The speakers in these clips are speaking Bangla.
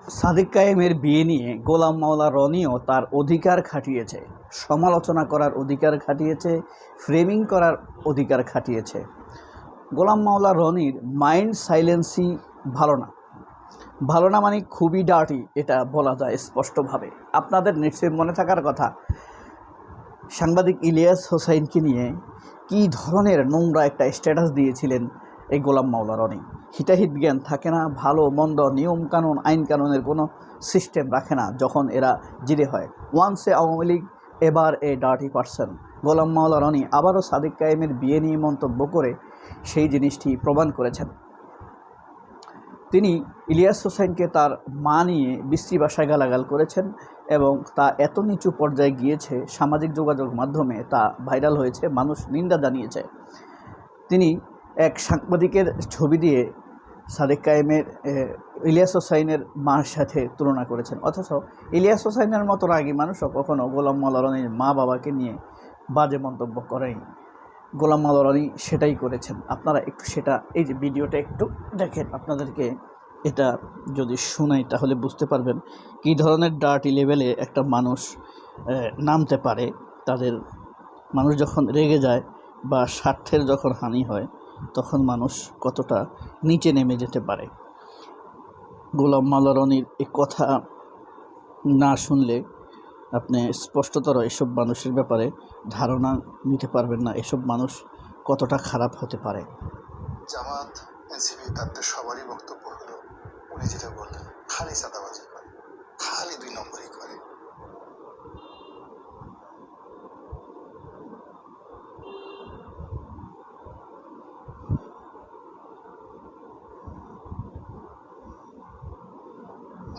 সাদিক কায়েমের বিয়ে নিয়ে গোলাম মাওলা রনিও তার অধিকার খাটিয়েছে, সমালোচনা করার অধিকার খাটিয়েছে, ফ্রেমিং করার অধিকার খাটিয়েছে। গোলাম মাওলা রনির মাইন্ড সাইলেন্সই ভালো না, ভালো না মানে খুবই ডার্টি, এটা বলা যায় স্পষ্টভাবে। আপনাদের নিশ্চয়ই মনে থাকার কথা, সাংবাদিক ইলিয়াস হোসাইনকে নিয়ে কী ধরনের নোংরা একটা স্ট্যাটাস দিয়েছিলেন এই গোলাম মাওলা রনি। হিতাহিত জ্ঞান থাকে না, ভালো মন্দ নিয়মকানুন আইন কানুনের কোনো সিস্টেম রাখে না যখন এরা জিরে হয়। ওয়ান্স এ আওয়ামী লীগ, এবার এ ডার্টি পারসন। গোলাম মাওলা রনি আবারও সাদিক কায়েমের বিয়ে নিয়ে মন্তব্য করে সেই জিনিসটি প্রমাণ করেছেন। তিনি ইলিয়াস হোসাইনকে তার মা নিয়ে বিশ্রী ভাষায় গালাগাল করেছেন এবং তা এত নিচু পর্যায়ে গিয়েছে, সামাজিক যোগাযোগ মাধ্যমে তা ভাইরাল হয়েছে, মানুষ নিন্দা জানিয়েছে। তিনি এক সাংবাদিকের ছবি দিয়ে সাদিক কায়েমের ইলিয়াস হোসাইনের মার সাথে তুলনা করেছেন, অথচ ইলিয়াস হোসাইনের মতো রাগী মানুষও কখনও গোলাম মাওলা রনির মা বাবাকে নিয়ে বাজে মন্তব্য করেনি। গোলাম মাওলা রনি সেটাই করেছেন। আপনারা একটু সেটা, এই যে ভিডিওটা একটু দেখেন, আপনাদেরকে এটা যদি শোনাই তাহলে বুঝতে পারবেন কী ধরনের ডার্টি লেভেলে একটা মানুষ নামতে পারে। মানুষ যখন রেগে যায় বা স্বার্থের যখন হানি হয় তখন মানুষ কতটা নিচে নেমে যেতে পারে। গোলাম মাওলা রনির এই কথা না শুনলে আপনি স্পষ্টতর এসব মানুষের ব্যাপারে ধারণা নিতে পারবেন না, এসব মানুষ কতটা খারাপ হতে পারে। জামাত, এনসিপি তাদের সবারই বক্তব্য হলো, উনি যেটা বললেন, খালি চাঁদাবাজি করে, খালি 2 নম্বরই করে।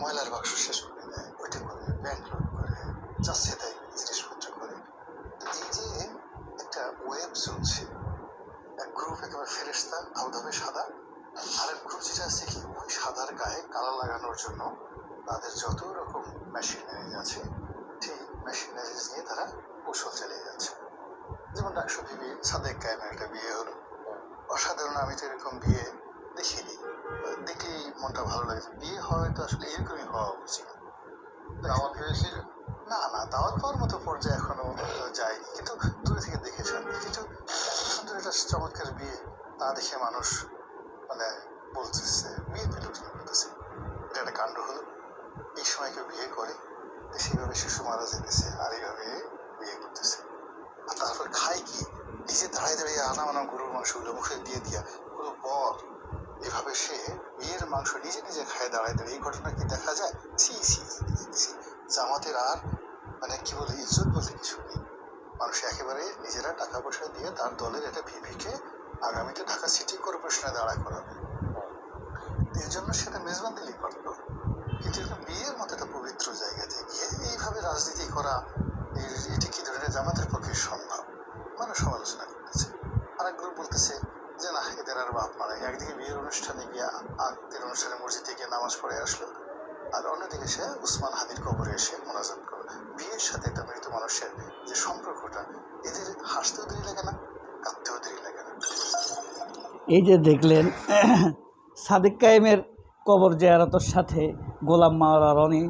ময়লার বাক্স শেষ করে দেয়, ওইটা করে, ব্যাংক লুট করে, চাষে দেয় জিনিসপত্র করে। এই যে একটা ওয়েব চলছে, এক গ্রুপ একেবারে ফেরেশতা ধবধবে সাদা, আর এক গ্রুপ যেটা আছে কি ওই সাদার গায়ে কালা লাগানোর জন্য তাদের যত রকম মেশিনারিজ আছে, সেই মেশিনারিজ নিয়ে তারা কৌশল চালিয়ে যাচ্ছে। যেমন ডাকসু বিবি সাদেক কায়েমের একটা বিয়ে হলো, অসাধারণ। আমি তো এরকম বিয়ে দেখিনি, দেখলেই মনটা ভালো লাগে। বিয়ে হয়তো আসলে এরকমই হওয়া উচিত। দাওয়াত হয়েছিল না, দাওয়াত পাওয়ার মতো পর্যায়ে এখনো যায়নি, কিন্তু দূরে থেকে দেখেছেন। কিন্তু সুন্দর একটা চমৎকার বিয়ে, তা দেখে মানুষ মানে বলতেছে, বিয়ে লোকজন বলতেছে এটা একটা কাণ্ড হলো। এই সময় কেউ বিয়ে করে, সেইভাবে শিশু মারা যেতেছে, আর এইভাবে বিয়ে করতেছে। আর তারপর খায় কি, নিজে দাঁড়িয়ে দাঁড়িয়ে আনা গরুর মাংসগুলো মুখে দিয়ে দিয়া কোনো বর এভাবে সে বিয়ের মাংস নিজে নিজে খায় দাঁড়ায় দাঁড়িয়ে। এই ঘটনা কি দেখা যায়? ছি ছি ছি। জামাতের আর মানে কি বলে ইজ্জত বলতে কিছু নেই। মানুষ একেবারে নিজেরা টাকা পয়সা দিয়ে তার দলের একটা ভিভিকে আগামীতে ঢাকা সিটি কর্পোরেশনে দাঁড়া করাবে, এর জন্য সেটা মেজবান্দিলি করলো। কিন্তু বিয়ের মতো একটা পবিত্র জায়গাতে গিয়ে এইভাবে রাজনীতি করা, এটি কি ধরনের জামাতের পক্ষে সম্ভব? মানুষ সমালোচনা করতেছে। আর এক গ্রুপ বলতেছে যে না, এদের আর বাপ মারা। একদিকে বিয়ের অনুষ্ঠানে গিয়ে আত্মীয় অনুষ্ঠানে মসজিদে গিয়ে নামাজ পড়ে আসলো, আর অন্যদিকে সে উসমান হাদির কবরে এসে মোনাজাত করলো। বিয়ের সাথে একটা মৃত মানুষের যে সম্পর্কটা, এদের হাসতেও দেরি লাগে না, কাঁদতেও দেরি লাগে না। এই যে দেখলেন সাদিক কায়েমের কবর জিয়ারতের সাথে গোলাম মাওলা রনি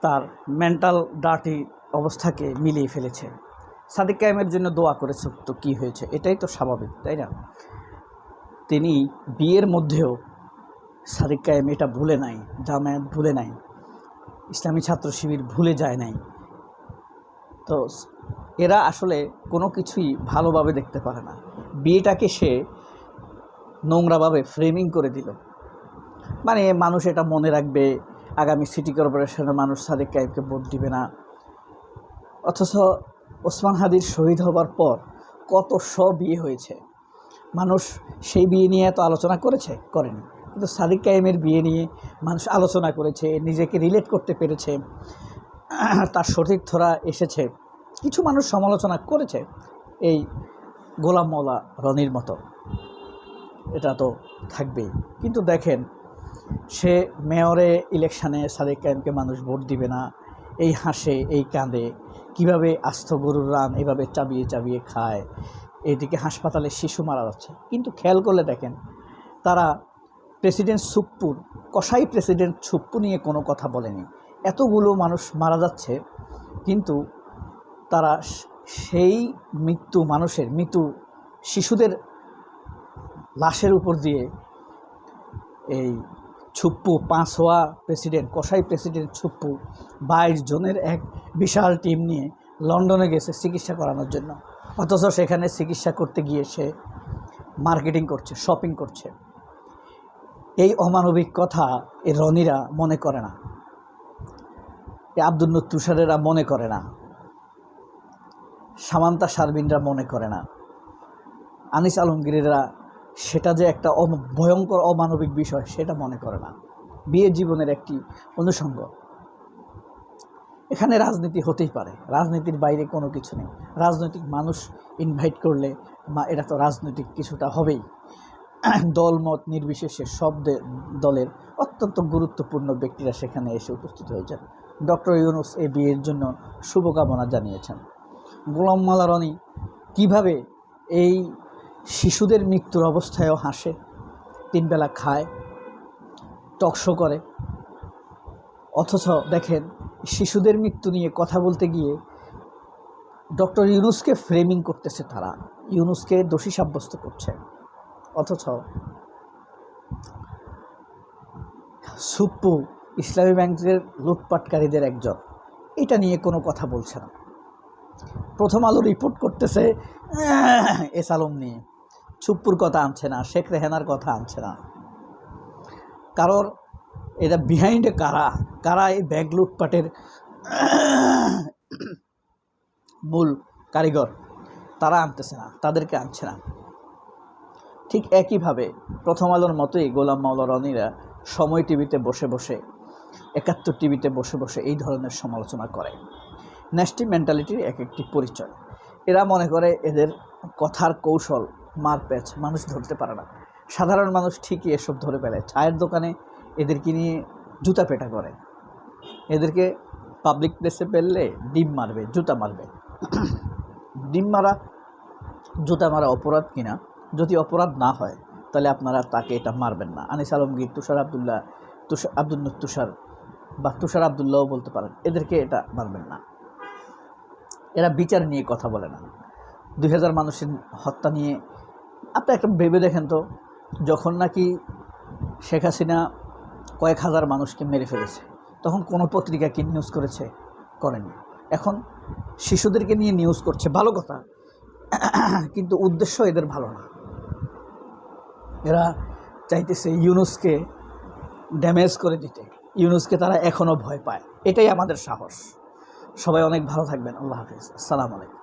তার মেন্টাল ডার্টি অবস্থাকে মিলিয়ে ফেলেছে। সাদিক কায়েমের জন্য দোয়া করেছে, তো কী হয়েছে? এটাই তো স্বাভাবিক, তাই না? তিনি বিয়ের মধ্যেও সাদিক কায়েম এটা ভুলে নাই, জামায়াত ভুলে নাই, ইসলামী ছাত্র শিবির ভুলে যায় নাই। তো এরা আসলে কোনো কিছুই ভালোভাবে দেখতে পারে না। বিয়েটাকে সে নোংরাভাবে ফ্রেমিং করে দিল, মানে মানুষ এটা মনে রাখবে, আগামী সিটি কর্পোরেশনের মানুষ সাদিক কায়েমকে ভোট দিবে না। অথচ ওসমান হাদির শহীদ হবার পর কত বিয়ে হয়েছে, মানুষ সেই বিয়ে নিয়ে এত আলোচনা করেনি, কিন্তু সাদিক কায়েমের বিয়ে নিয়ে মানুষ আলোচনা করেছে, নিজেকে রিলেট করতে পেরেছে, তার সতীর্থরা এসেছে, কিছু মানুষ সমালোচনা করেছে এই গোলাম মাওলা রনির মতো, এটা তো থাকবেই। কিন্তু দেখেন, সে মেয়রে ইলেকশানে সাদিক কায়েমকে মানুষ ভোট দিবে না, এই হাসে এই কাঁদে, কিভাবে আস্ত গরুর রান এভাবে চাবিয়ে চাবিয়ে খায়, এদিকে হাসপাতালে শিশু মারা যাচ্ছে। কিন্তু খেয়াল করলে দেখেন, তারা প্রেসিডেন্ট সুপ্পুর কসাই প্রেসিডেন্ট সুপ্পু নিয়ে কোনো কথা বলেনি। এতগুলো মানুষ মারা যাচ্ছে, কিন্তু তারা সেই মৃত্যু শিশুদের লাশের উপর দিয়ে এই ছুপ্পু পাঁচোয়া প্রেসিডেন্ট কসাই প্রেসিডেন্ট ছুপ্পু 22 জনের এক বিশাল টিম নিয়ে লন্ডনে গেছে চিকিৎসা করানোর জন্য। অথচ সেখানে চিকিৎসা করতে গিয়ে সে মার্কেটিং করছে, শপিং করছে। এই অমানবিক কথা এই রনিরা মনে করে না, এই আব্দুল নূর তুষারেরা মনে করে না, সামান্তা শারমিনরা মনে করে না, আনিস আলমগীরেরা সেটা যে একটা ভয়ঙ্কর অমানবিক বিষয় সেটা মনে করে না। বিয়ের জীবনের একটি অনুষঙ্গ। এখানে রাজনীতি হতেই পারে, রাজনীতির বাইরে কোনো কিছু নেই। রাজনৈতিক মানুষ ইনভাইট করলে এটা তো রাজনৈতিক কিছুটা হবেই। দলমত নির্বিশেষে সব দলের অত্যন্ত গুরুত্বপূর্ণ ব্যক্তিরা সেখানে এসে উপস্থিত হয়েছেন। ডক্টর ইউনূস এই বিয়ের জন্য শুভকামনা জানিয়েছেন। গোলাম মাওলা রনি কীভাবে এই শিশুদের মৃত্যুর অবস্থায়ও হাসে, 3 বেলা খায়, টকশো করে, অথচ দেখেন শিশুদের মৃত্যু নিয়ে কথা বলতে গিয়ে ডক্টর ইউনূসকে ফ্রেমিং করতেছে, তারা ইউনূসকে দোষী সাব্যস্ত করছে। অথচ সুপ্পু ইসলামী ব্যাংকের লুটপাটকারীদের একজন, এটা নিয়ে কোনো কথা বলছে না। প্রথম আলো রিপোর্ট করতেছে এস আলম নিয়ে, ছুপ্পুর কথা আনছে না, শেখ রেহানার কথা আনছে না। কারণ এটা বিহাইন্ডে কারা এই ব্যাংক লুটপাটের মূল কারিগর, তারা আনতেছে না, তাদেরকে আনছে না। ঠিক একইভাবে প্রথম আলোর মতোই গোলাম মাওলা রনিরা সময় টিভিতে বসে বসে, 71 টিভিতে বসে বসে এই ধরনের সমালোচনা করে। ন্যাস্টি মেন্টালিটির একটি পরিচয়। এরা মনে করে এদের কথার কৌশল, মারপ্যাচ মানুষ ধরতে পারে না। সাধারণ মানুষ ঠিকই এসব ধরে ফেলে। চায়ের দোকানে এদেরকে নিয়ে জুতা পেটা করে, এদেরকে পাবলিক প্লেসে পেললে ডিম মারবে, জুতা মারবে। ডিম মারা, জুতা মারা অপরাধ কিনা? যদি অপরাধ না হয় তাহলে আপনারা তাকে এটা মারবেন না। আনিস আলমগীর, আব্দুল নূর তুষার বা তুষার আবদুল্লাহও বলতে পারেন, এদেরকে এটা মারবেন না। এরা বিচার নিয়ে কথা বলে না। 2000 মানুষের হত্যা নিয়ে আপনি একটা ভেবে দেখেন তো, যখন নাকি শেখ হাসিনা কয়েক হাজার মানুষকে মেরে ফেলেছে, তখন কোনো পত্রিকা কি নিউজ করেছে? করেনি। এখন শিশুদেরকে নিয়ে নিউজ করছে, ভালো কথা, কিন্তু উদ্দেশ্য এদের ভালো না। এরা চাইতেছে ইউনূসকে ড্যামেজ করে দিতে। ইউনূসকে তারা এখনও ভয় পায়। এটাই আমাদের সাহস। সবাই অনেক ভালো থাকবেন। আল্লাহ হাফিজ। আসসালামু আলাইকুম।